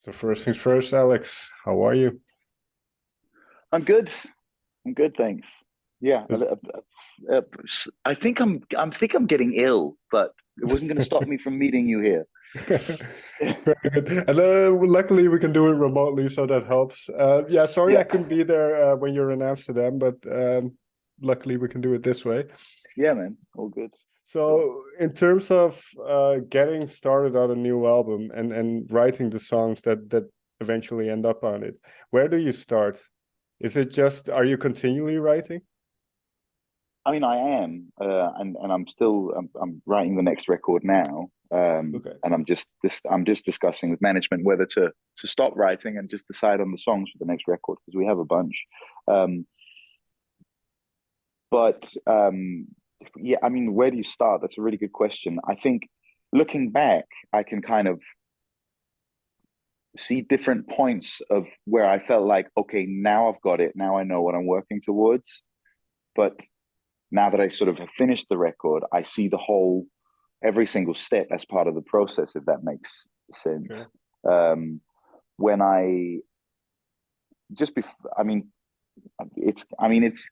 So first things first, Alex, how are you? I'm good. I'm good, thanks. Yeah, It's I think I'm getting ill, but it wasn't going to stop me from meeting you here. very good. And luckily we can do it remotely, so that helps. Yeah, sorry I Yeah, couldn't be there when you're in Amsterdam, but luckily we can do it this way. yeah, man, all good. So, So in terms of getting started on a new album and writing the songs that eventually end up on it, where do you start? Is it just, are you continually writing? I mean, I am, and I'm writing the next record now, Okay. and I'm just discussing with management whether to stop writing and just decide on the songs for the next record because we have a bunch. Um, but yeah, I mean, where do you start? That's a really good question. I think looking back, I can kind of see different points of where I felt like, okay, now I've got it. Now I know what I'm working towards. But now that I sort of have finished the record, I see the whole, every single step as part of the process, if that makes sense. Okay. Um, when I just before, I mean, it's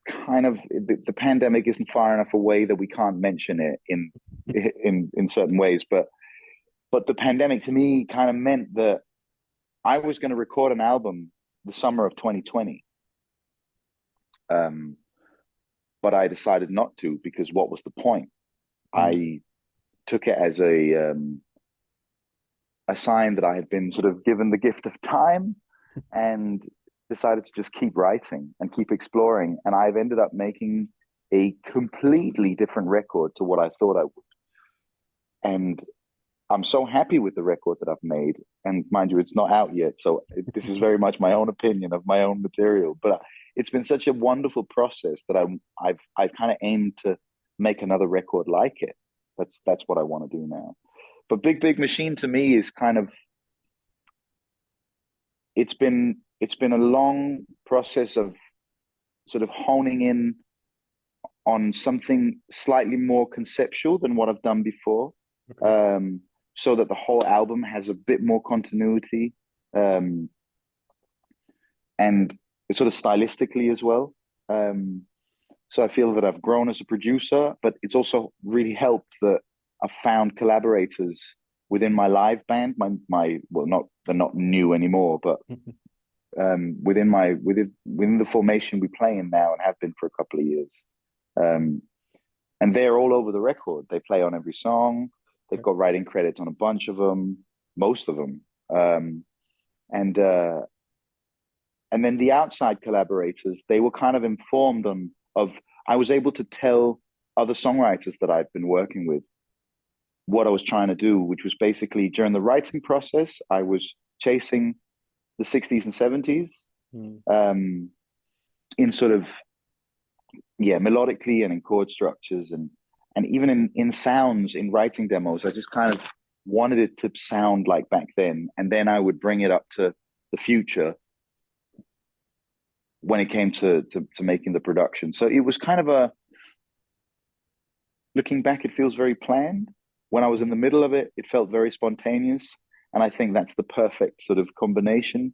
kind of the pandemic isn't far enough away that we can't mention it in certain ways, but the pandemic to me kind of meant that I was going to record an album the summer of 2020. Um, but I decided not to because what was the point? Mm. I took it as a sign that I had been sort of given the gift of time and decided to just keep writing and keep exploring. And I've ended up making a completely different record to what I thought I would. And I'm so happy with the record that I've made. And mind you, it's not out yet. So this is very much my own opinion of my own material. But it's been such a wonderful process that I've kind of aimed to make another record like it. That's what I want to do now. But Big Machine to me is kind of it's been a long process of sort of honing in on something slightly more conceptual than what I've done before. Okay. Um, so that the whole album has a bit more continuity um, and sort of stylistically as well. Um, so I feel that I've grown as a producer, but it's also really helped that I've found collaborators within my live band. My well, not they're not new anymore, but within the formation we play in now and have been for a couple of years. Um, and they're all over the record. They play on every song. They've got writing credits on a bunch of them, most of them. Um, and and then the outside collaborators, they were kind of informed on of. I was able to tell other songwriters that I've been working with what I was trying to do, which was basically during the writing process, I was chasing the 60s and 70s Mm. um, in sort of melodically and in chord structures and even in sounds in writing demos. I just kind of wanted it to sound like back then, and then I would bring it up to the future when it came to making the production. So it was kind of a looking back, it feels very planned. When I was in the middle of it, it felt very spontaneous, and I think that's the perfect sort of combination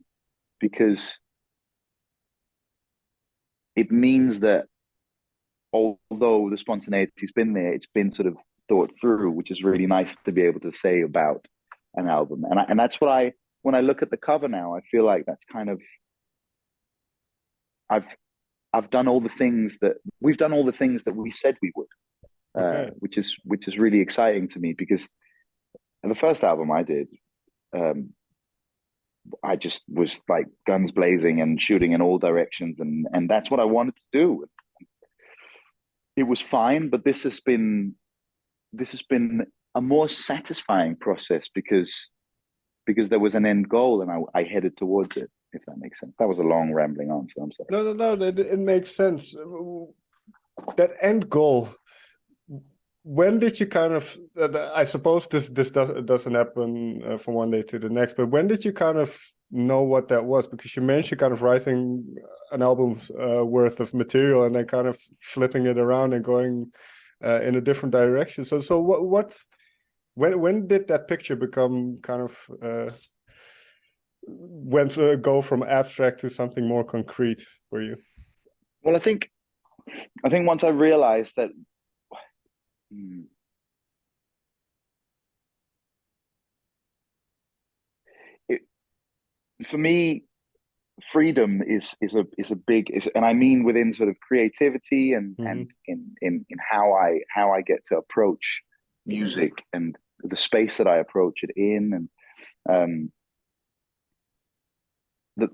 because it means that although the spontaneity's been there, it's been sort of thought through, which is really nice to be able to say about an album. And that's what when I look at the cover now, I feel like that's kind of I've I've done all the things that we've done all the things that we said we would, Okay. which is really exciting to me because the first album I did, um, I just was like guns blazing and shooting in all directions, and that's what I wanted to do. It was fine, but this has been a more satisfying process because there was an end goal and I headed towards it, if that makes sense. That was a long rambling answer. I'm sorry. No, no, no, it makes sense. That end goal, when did you kind of, I suppose doesn't happen from one day to the next, but when did you kind of know what that was? Because you mentioned kind of writing an album's worth of material and then kind of flipping it around and going in a different direction. So when did that picture become kind of when to go from abstract to something more concrete for you? Well, I think once I realized that, it, for me, freedom is a big and I mean within sort of creativity and in how I get to approach music and the space that I approach it in, and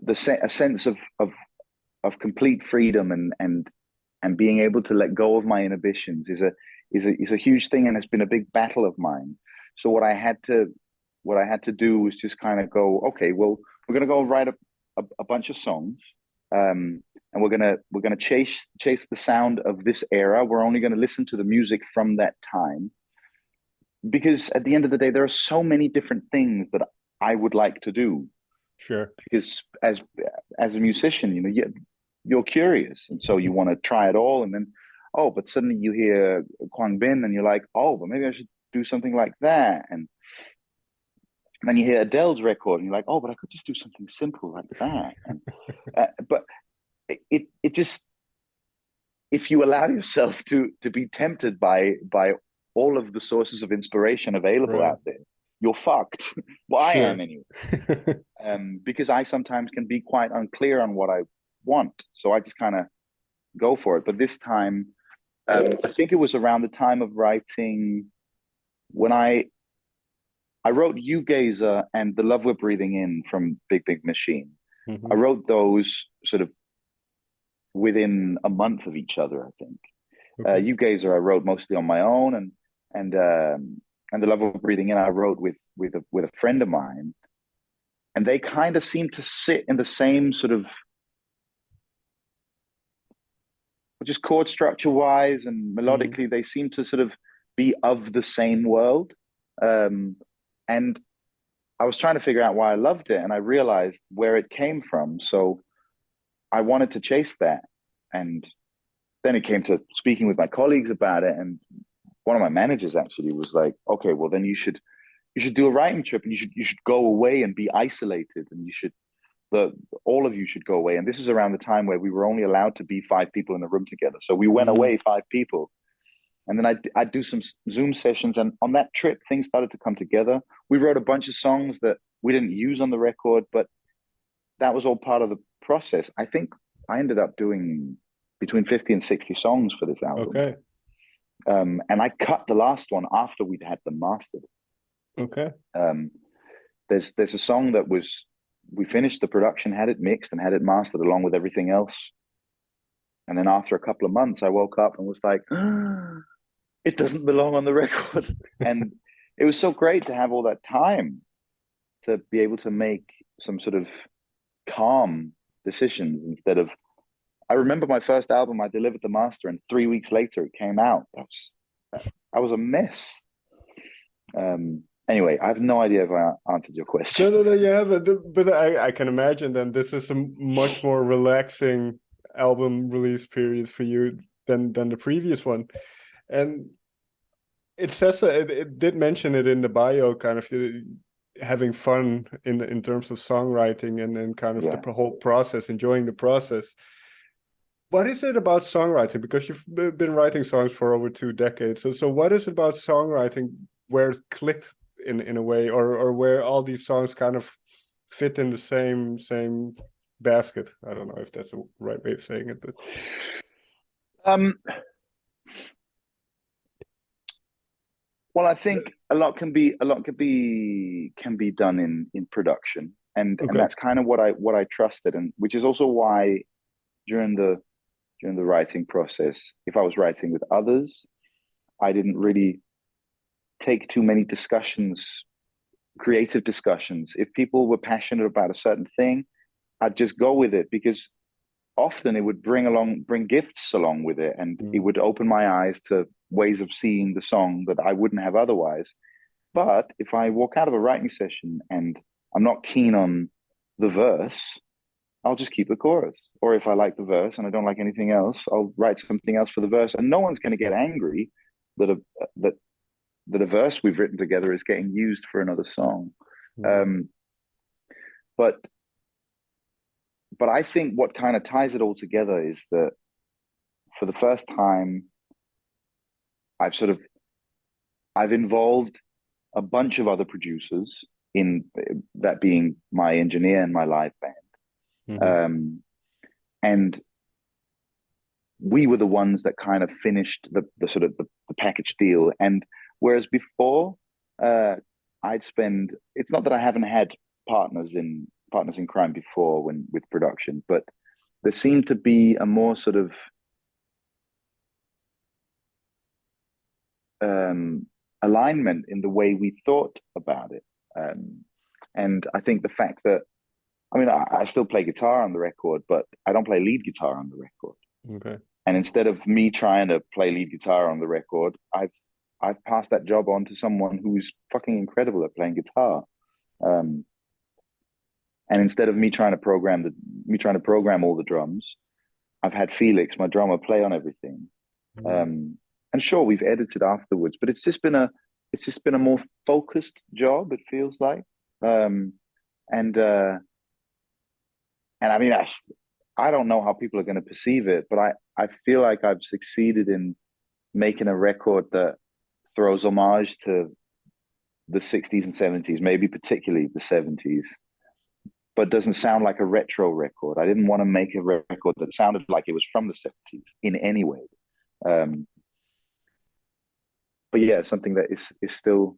a sense of complete freedom and being able to let go of my inhibitions is a huge thing, and it's been a big battle of mine. So what I had to do was just kind of go, okay, well, we're gonna go write a bunch of songs, and we're gonna chase the sound of this era. We're only gonna listen to the music from that time, because at the end of the day, there are so many different things that I would like to do. Sure. Because as a musician, you know, you're curious, and so you want to try it all, and then but suddenly you hear Quang Bin, and you're like, but maybe I should do something like that, and then you hear Adele's record, and you're like, but I could just do something simple like that, and but it just, if you allow yourself to be tempted by all of the sources of inspiration available out there, you're fucked. Well, I am anyway. Because I sometimes can be quite unclear on what I want, so I just kind of go for it. But this time, I think it was around the time of writing when I wrote "You Gazer" and "The Love We're Breathing In" from Big Big Machine. I wrote those sort of within a month of each other, I think. "You Gazer" I wrote mostly on my own, and "The Love We're Breathing In" I wrote with a friend of mine, and they kind of seem to sit in the same sort of, just chord structure wise and melodically, they seem to sort of be of the same world. And I was trying to figure out why I loved it, and I realized where it came from. So I wanted to chase that. And then it came to speaking with my colleagues about it. And one of my managers actually was like, okay, well, then you should do a writing trip, and you should go away and be isolated, and all of you should go away. And this is around the time where we were only allowed to be 5 people in the room together. So we went away 5 people. And then I'd do some Zoom sessions. And on that trip, things started to come together. We wrote a bunch of songs that we didn't use on the record, but that was all part of the process. I think I ended up doing between 50 and 60 songs for this album. Okay. And I cut the last one after we'd had them mastered. Okay. There's a song that we finished the production, had it mixed and had it mastered along with everything else. And then after a couple of months, I woke up and was like, it doesn't belong on the record. And it was so great to have all that time to be able to make some sort of calm decisions instead of, I remember my first album, I delivered the master, and 3 weeks later it came out. I was a mess. Anyway, I have no idea if I answered your question. No, yeah, but I can imagine then this is a much more relaxing album release period for you than the previous one. And it says it did mention it in the bio, kind of having fun in terms of songwriting and kind of the whole process, enjoying the process. What is it about songwriting? Because you've been writing songs for over 2 decades. So what is it about songwriting where it clicked in a way, or where all these songs kind of fit in the same basket? I don't know if that's the right way of saying it, but well, I think a lot can be done in production, and that's kind of what I trusted, and which is also why during the writing process, if I was writing with others, I didn't really take too many creative discussions. If people were passionate about a certain thing, I'd just go with it, because often it would bring gifts along with it, and it would open my eyes to ways of seeing the song that I wouldn't have otherwise. But if I walk out of a writing session and I'm not keen on the verse, I'll just keep the chorus. Or if I like the verse and I don't like anything else, I'll write something else for the verse. And no one's going to get angry that a verse we've written together is getting used for another song. But but I think what kind of ties it all together is that for the first time, I've involved a bunch of other producers, in that being my engineer and my live band. And we were the ones that kind of finished the sort of the package deal. And whereas before, it's not that I haven't had partners in crime before with production, but there seemed to be a more sort of alignment in the way we thought about it. And I think the fact that, I mean, I still play guitar on the record, but I don't play lead guitar on the record. Okay. And instead of me trying to play lead guitar on the record, I've passed that job on to someone who's fucking incredible at playing guitar. And instead of me trying to program all the drums, I've had Felix, my drummer, play on everything. And sure, we've edited afterwards, but it's just been a more focused job, it feels like. And I mean, I don't know how people are going to perceive it, but I feel like I've succeeded in making a record that throws homage to the 60s and 70s, maybe particularly the 70s, but doesn't sound like a retro record. I didn't want to make a record that sounded like it was from the 70s in any way. But yeah, something that is still,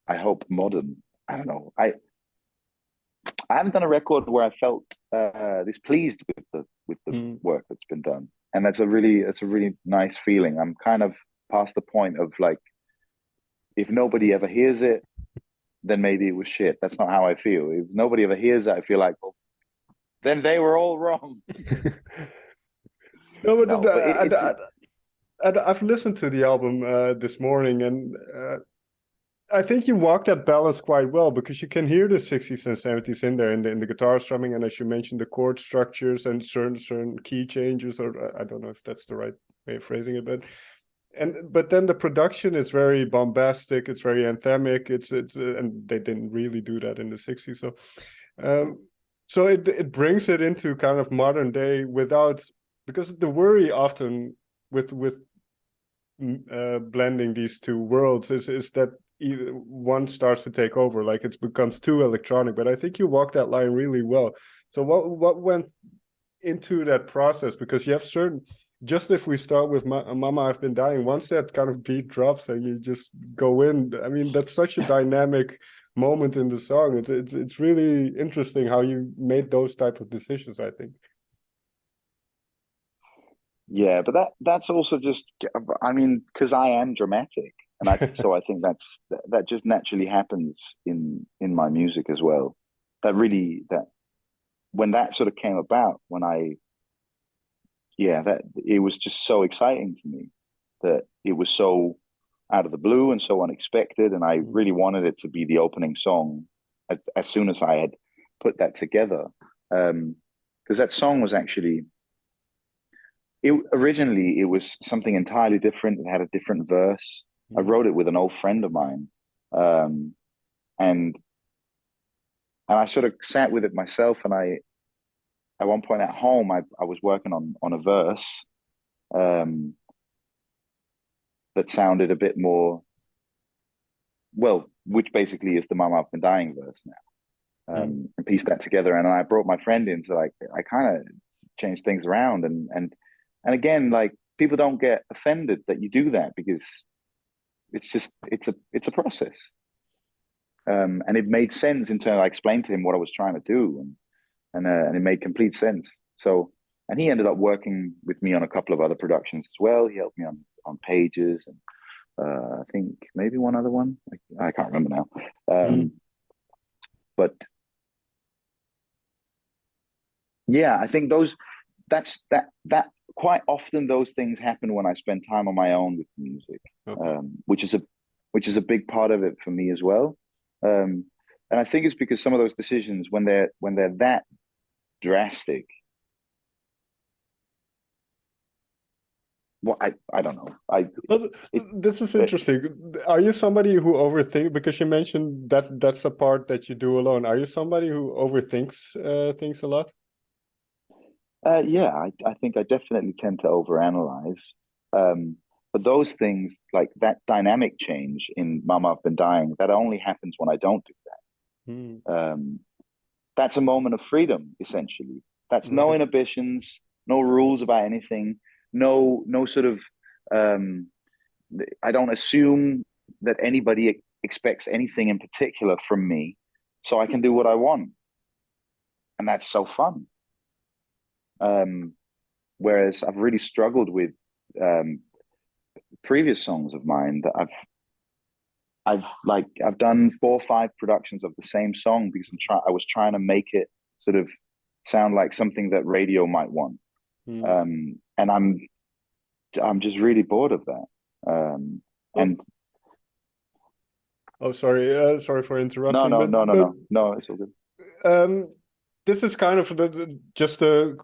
I hope, modern. I don't know. I haven't done a record where I felt this pleased with the work that's been done, and that's a really nice feeling. I'm kind of past the point of like, if nobody ever hears it, then maybe it was shit. That's not how I feel. If nobody ever hears it, I feel like, well, then they were all wrong. No, but I've listened to the album this morning, and I think you walk that balance quite well, because you can hear the 60s and 70s in there, in the guitar strumming, and as you mentioned, the chord structures and certain key changes, or I don't know if that's the right way of phrasing it, but then the production is very bombastic, it's very anthemic, it's and they didn't really do that in the 60s, so it brings it into kind of modern day without, because the worry often with blending these two worlds is that either one starts to take over, like it becomes too electronic. But I think you walk that line really well. So what went into that process? Because you have certain, just if we start with Mama I've Been Dying, once that kind of beat drops and you just go in, I mean, that's such a dynamic moment in the song. It's really interesting how you made those type of decisions, I think. Yeah, but that's also just, I mean, because I am dramatic, and so I think that just naturally happens in my music as well. That when that sort of came about, that it was just so exciting to me, that it was so out of the blue and so unexpected, and I really wanted it to be the opening song as soon as I had put that together, because that song was actually. Originally, it was something entirely different. It had a different verse. I wrote it with an old friend of mine, and I sort of sat with it myself. And at one point at home, I was working on a verse that sounded a bit more, well, which basically is the "Mama I've Been Dying" verse now, and pieced that together. And I brought my friend in to I kind of changed things around, and again, like, people don't get offended that you do that, because it's a process. And it made sense in terms, I explained to him what I was trying to do, and it made complete sense. So, and he ended up working with me on a couple of other productions as well. He helped me on Pages, and I think maybe one other one. I can't remember now. But yeah, I think that quite often those things happen when I spend time on my own with music, which is a big part of it for me as well. And I think it's because some of those decisions, when they're that drastic, Well, I don't know. Well, It, this is it interesting. Are you somebody who overthink, because you mentioned that that's a part that you do alone? Are you somebody who overthinks things a lot? yeah, I think I definitely tend to overanalyze. Um, but those things like that dynamic change in Mama I've Been Dying, that only happens when I don't do Hmm. that. That's a moment of freedom, essentially. That's no Right. inhibitions, no rules about anything, no sort of um, I don't assume that anybody expects anything in particular from me, so I can do what I want, and that's so fun. Um, Whereas I've really struggled with um, previous songs of mine that I've done 4 or 5 productions of the same song because I was trying to make it sort of sound like something that radio might want. Hmm. And I'm just really bored of that. Oh, And oh, sorry. Sorry for no, interrupting, no, but no, no, no, no, it's all good. um, this is kind of just to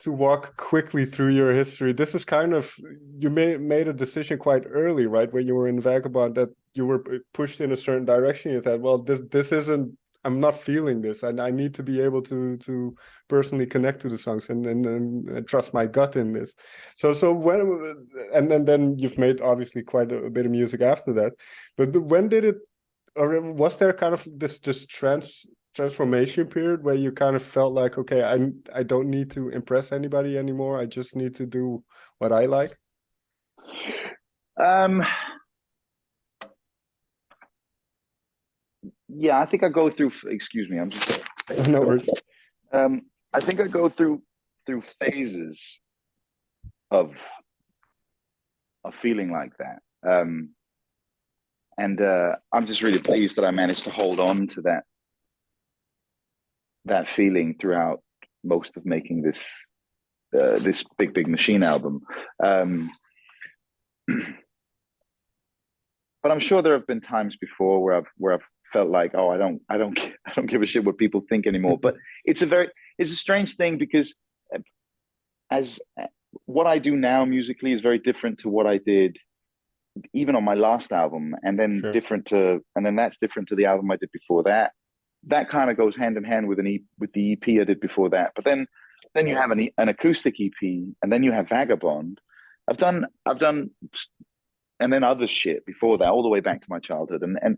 walk quickly through your history. This is kind of, you made a decision quite early, right? When you were in Vagabond, that you were pushed in a certain direction. You thought, well, this isn't. I'm not feeling this, and I need to be able to personally connect to the songs and trust my gut in this. So when and then you've made obviously quite a bit of music after that, but when did it, or was there kind of this transformation period where you kind of felt like, okay, I don't need to impress anybody anymore. I just need to do what I like. Um, yeah, I think I go through. Excuse me, I'm just saying. No worries. I think I go through phases of feeling like that. And I'm just really pleased that I managed to hold on to that feeling throughout most of making this big machine album. But I'm sure there have been times before where I've felt like, oh, I don't give a shit what people think anymore. But it's a strange thing because as what I do now musically is very different to what I did even on my last album, and then Sure. that's different to the album I did before that. That kind of goes hand in hand with with the EP I did before that. But then you have an acoustic EP, and then you have Vagabond. I've done, and then other shit before that, all the way back to my childhood, and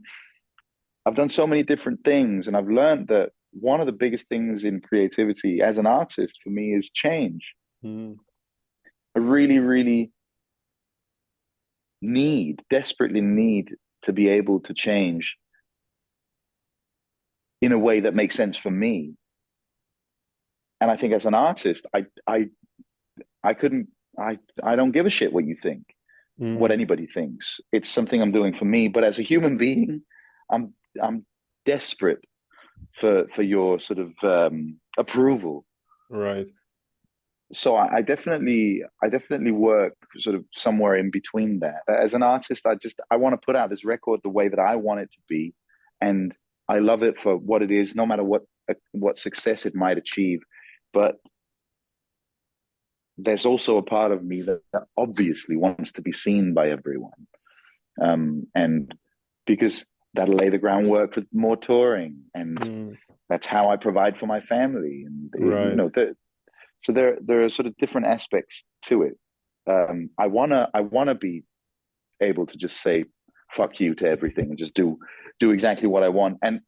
I've done so many different things, and I've learned that one of the biggest things in creativity as an artist for me is change. Mm. I really desperately need to be able to change in a way that makes sense for me. And I think as an artist, I couldn't I don't give a shit what you think, what Mm. anybody thinks. It's something I'm doing for me. But as a human being, I'm desperate for your sort of approval. Right. So I definitely work sort of somewhere in between that. As an artist, I want to put out this record the way that I want it to be, and I love it for what it is, no matter what success it might achieve. But there's also a part of me that obviously wants to be seen by everyone, and because that'll lay the groundwork for more touring, and Mm. that's how I provide for my family, and Right. so there are sort of different aspects to it. I wanna be able to just say fuck you to everything and just do exactly what I want, and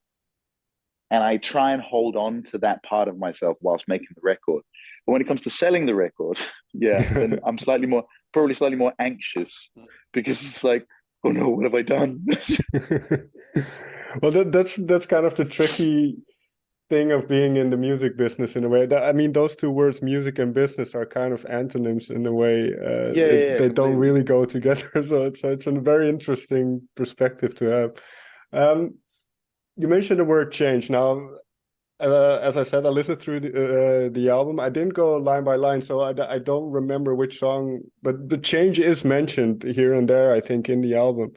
I try and hold on to that part of myself whilst making the record. But when it comes to selling the record, yeah, then I'm probably slightly more anxious because it's like, oh no, what have I done? Well, that's kind of the tricky thing of being in the music business in a way. That, I mean, those two words, music and business, are kind of antonyms in a way. Yeah, They don't completely. really go together. So it's a very interesting perspective to have. Um, you mentioned the word change. Now, as I said, I listened through the album. I didn't go line by line, so I don't remember which song, but the change is mentioned here and there, I think, in the album.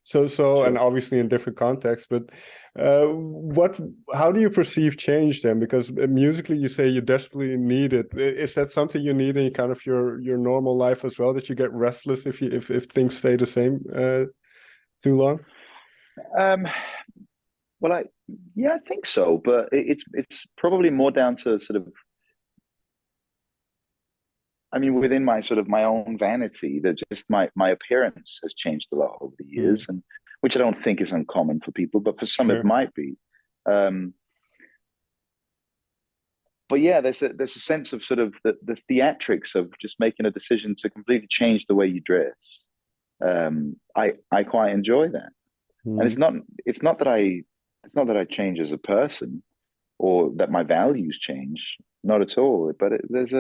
So, and Sure. obviously in different contexts, but how do you perceive change then? Because musically, you say you desperately need it. Is that something you need in kind of your normal life as well? That you get restless if things stay the same too long? Um, well, I think so, but it's probably more down to sort of, I mean, within my sort of my own vanity, that just my appearance has changed a lot over the years, Mm, and which I don't think is uncommon for people, but for some it sure. might be. Um, but yeah, there's a sense of sort of the theatrics of just making a decision to completely change the way you dress. I quite enjoy that, and Mm. it's not that I change as a person or that my values change, not at all. But there's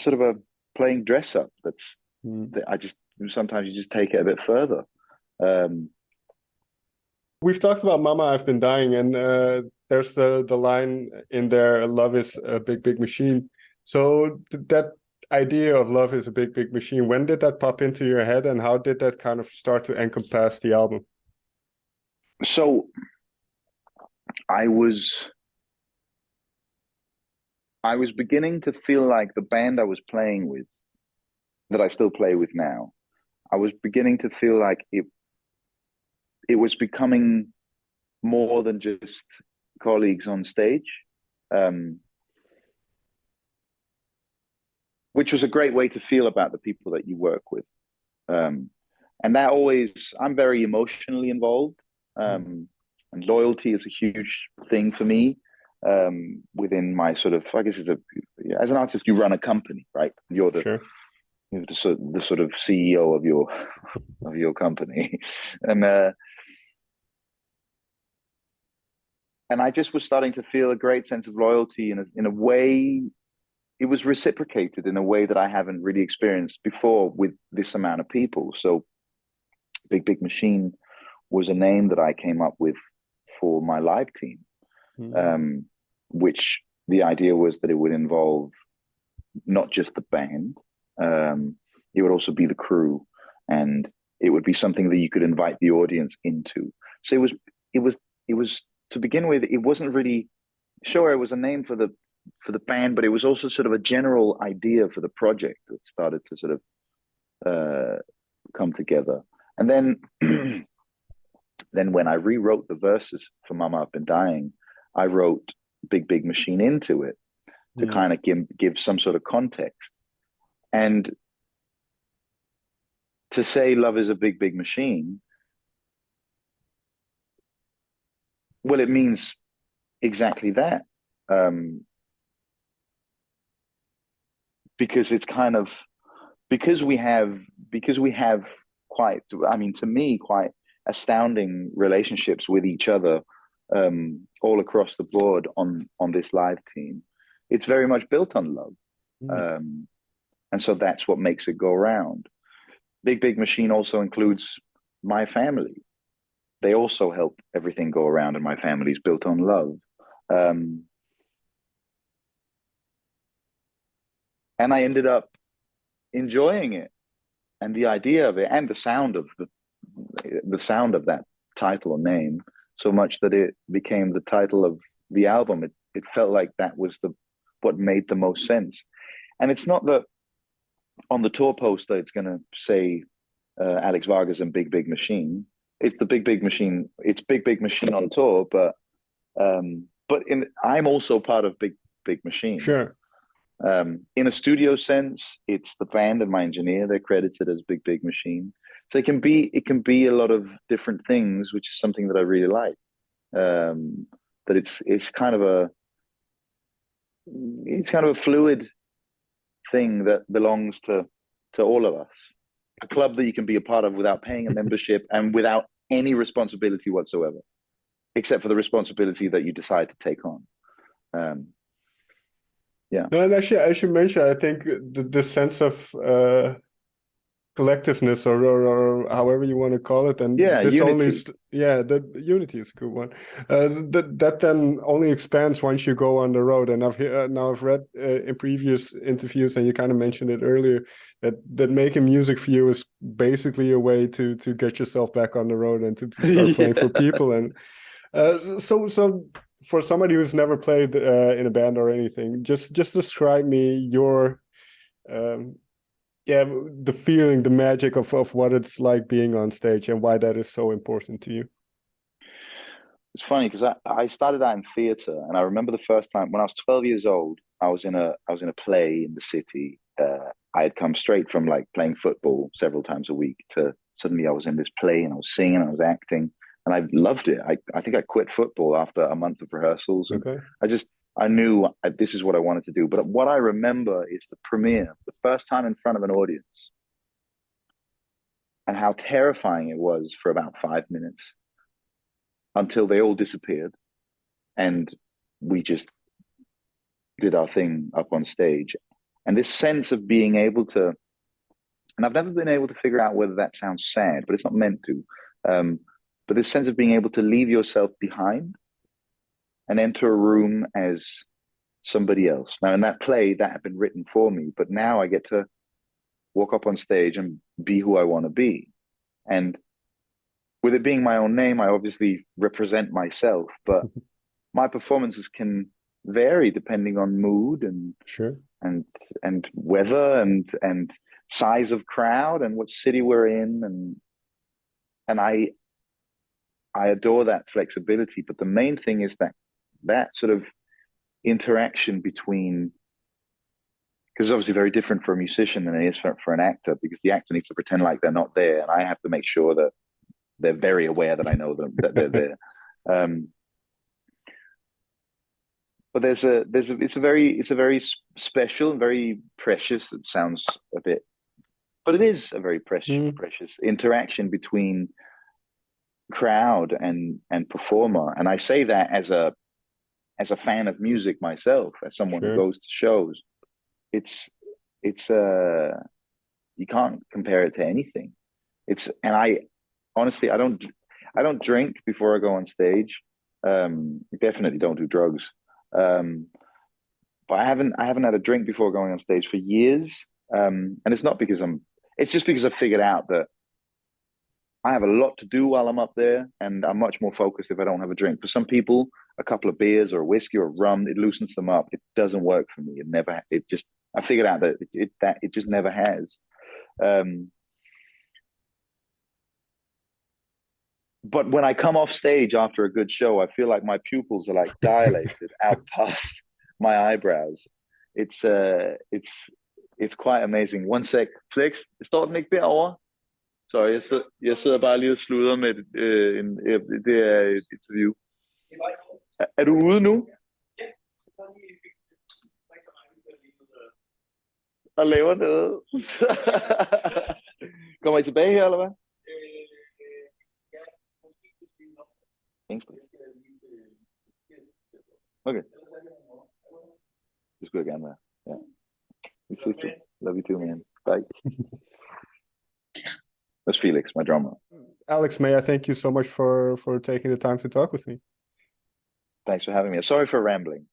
sort of a playing dress up Mm. that I just sometimes you just take it a bit further. Um, We've talked about Mama, I've Been Dying, and there's the line in there, love is a big, big machine. So that idea of love is a big, big machine, when did that pop into your head, and how did that kind of start to encompass the album? so I was I was beginning to feel like the band I was playing with, that I still play with now, I was beginning to feel like it was becoming more than just colleagues on stage, um, which was a great way to feel about the people that you work with. Um, and that always, I'm very emotionally involved, Mm. and loyalty is a huge thing for me. Within my sort of, I guess as an artist, you run a company, right? Sure. You're the sort of CEO of your company, and and I just was starting to feel a great sense of loyalty in a way. It was reciprocated in a way that I haven't really experienced before with this amount of people. So Big Big Machine was a name that I came up with for my live team, Mm. um, which the idea was that it would involve not just the band, it would also be the crew, and it would be something that you could invite the audience into. So it was, it was to begin with. It wasn't really sure it was a name for the band, but it was also sort of a general idea for the project that started to sort of come together. And then then when I rewrote the verses for Mama I've Been Dying, I wrote Big Big Machine into it to Mm. kind of give some sort of context. And to say love is a big, big machine, well, it means exactly that. Um, because it's kind of because we have quite, I mean, to me, quite astounding relationships with each other, all across the board on this live team. It's very much built on love, Mm. um, and so that's what makes it go round. Big Big Machine also includes my family. They also help everything go around, and my family is built on love. Um, and I ended up enjoying it and the idea of it and the sound of that title or name so much that it became the title of the album. It felt like that was the what made the most sense. And it's not that on the tour poster it's going to say Alex Vargas and Big Big Machine. It's the Big Big Machine. It's Big Big Machine on tour, but I'm also part of Big Big Machine. Sure. In a studio sense, it's the band and my engineer. They're credited as Big Big Machine. So it can be a lot of different things, which is something that I really like. Um, that it's kind of a fluid thing that belongs to all of us. A club that you can be a part of without paying a membership and without any responsibility whatsoever, except for the responsibility that you decide to take on. Um, yeah. No, and actually, as you mentioned, I think the sense of collectiveness, or however you want to call it, and Yeah, this only unity. the unity is a good one. That then only expands once you go on the road. And now I've read in previous interviews, and you kind of mentioned it earlier, that making music for you is basically a way to get yourself back on the road and to start playing for Yeah. people. And so for somebody who's never played in a band or anything, just describe me your um, yeah, the feeling, the magic of what it's like being on stage and why that is so important to you. It's funny because I started out in theater, and I remember the first time when I was 12 years old. I was in a play in the city. I had come straight from like playing football several times a week to suddenly I was in this play and I was singing, I was acting, and I loved it. I think I quit football after a month of rehearsals, and Okay. I knew this is what I wanted to do. But what I remember is the premiere, the first time in front of an audience, and how terrifying it was for about 5 minutes until they all disappeared and we just did our thing up on stage. And this sense of being able to, and I've never been able to figure out whether that sounds sad, but it's not meant to. But this sense of being able to leave yourself behind and enter a room as somebody else. Now, in that play, that had been written for me, but now I get to walk up on stage and be who I want to be. And with it being my own name, I obviously represent myself, but my performances can vary depending on mood Sure. and and weather and size of crowd and what city we're in, and I adore that flexibility. But the main thing is that sort of interaction between, because it's obviously very different for a musician than it is for an actor, because the actor needs to pretend like they're not there, and I have to make sure that they're very aware that I know them, that they're there. But it's a very special and very precious. It sounds a bit, but it is a very precious interaction between crowd and performer. And I say that as a fan of music myself, as someone who Sure. goes to shows. It's you can't compare it to anything. It's and I honestly I don't drink before I go on stage. Definitely don't do drugs. Um, but I haven't had a drink before going on stage for years. And it's not because it's just because I figured out that I have a lot to do while I'm up there, and I'm much more focused if I don't have a drink. For some people, a couple of beers or a whiskey or rum, it loosens them up. It doesn't work for me. I figured out that it just never has. Um, but when I come off stage after a good show, I feel like my pupils are like dilated out past my eyebrows. It's uh, it's it's quite amazing. One sec, Flex, står den ikke derovre? Så jeg sidder bare lige og sluder med det er et interview. Er du ude nu? Og laver noget? Kommer I tilbage her, eller hvad? Okay. Det skulle jeg gerne være. Ja. Vi ses du. Love you too, man. Bye. That's Felix, my drummer. Alex, may I thank you so much for taking the time to talk with me. Thanks for having me. Sorry for rambling.